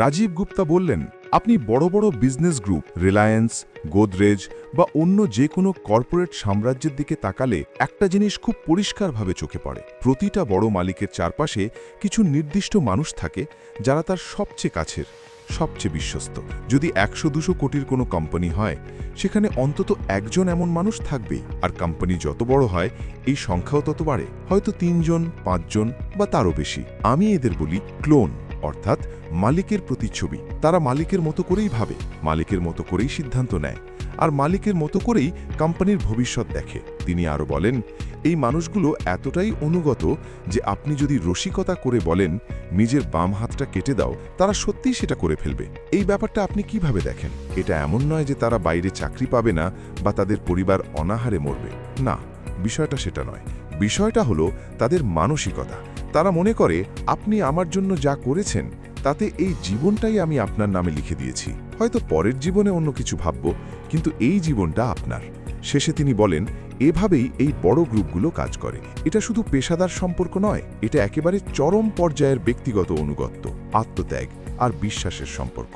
রাজীব গুপ্তা বললেন, আপনি বড় বড় বিজনেস গ্রুপ রিলায়েন্স, গোদরেজ বা অন্য যে কোনো কর্পোরেট সাম্রাজ্যের দিকে তাকালে একটা জিনিস খুব পরিষ্কারভাবে চোখে পড়ে। প্রতিটা বড় মালিকের চারপাশে কিছু নির্দিষ্ট মানুষ থাকে যারা তার সবচেয়ে কাছের, সবচেয়ে বিশ্বস্ত। যদি ১০০-২০০ কোটির কোনো কোম্পানি হয়, সেখানে অন্তত একজন এমন মানুষ থাকবেই। আর কোম্পানি যত বড় হয়, এই সংখ্যাও তত বাড়ে, হয়তো ৩ জন, ৫ জন বা তারও বেশি। আমি এদের বলি ক্লোন, অর্থাৎ মালিকের প্রতিচ্ছবি। তারা মালিকের মতো করেই ভাবে, মালিকের মতো করেই সিদ্ধান্ত নেয়, আর মালিকের মতো করেই কোম্পানির ভবিষ্যৎ দেখে। তিনি আরও বলেন, এই মানুষগুলো এতটাই অনুগত যে আপনি যদি রসিকতা করে বলেন নিজের বাম হাতটা কেটে দাও, তারা সত্যিই সেটা করে ফেলবে। এই ব্যাপারটা আপনি কিভাবে দেখেন? এটা এমন নয় যে তারা বাইরে চাকরি পাবে না বা তাদের পরিবার অনাহারে মরবে। না, বিষয়টা সেটা নয়। বিষয়টা হলো তাদের মানসিকতা। তারা মনে করে আপনি আমার জন্য যা করেছেন তাতে এই জীবনটাই আমি আপনার নামে লিখে দিয়েছি। হয়তো পরের জীবনে অন্য কিছু ভাবব, কিন্তু এই জীবনটা আপনার। শেষে তিনি বলেন, এভাবেই এই বড় গ্রুপগুলো কাজ করে। এটা শুধু পেশাদার সম্পর্ক নয়, এটা একেবারে চরম পর্যায়ের ব্যক্তিগত অনুগত্য, আত্মত্যাগ আর বিশ্বাসের সম্পর্ক।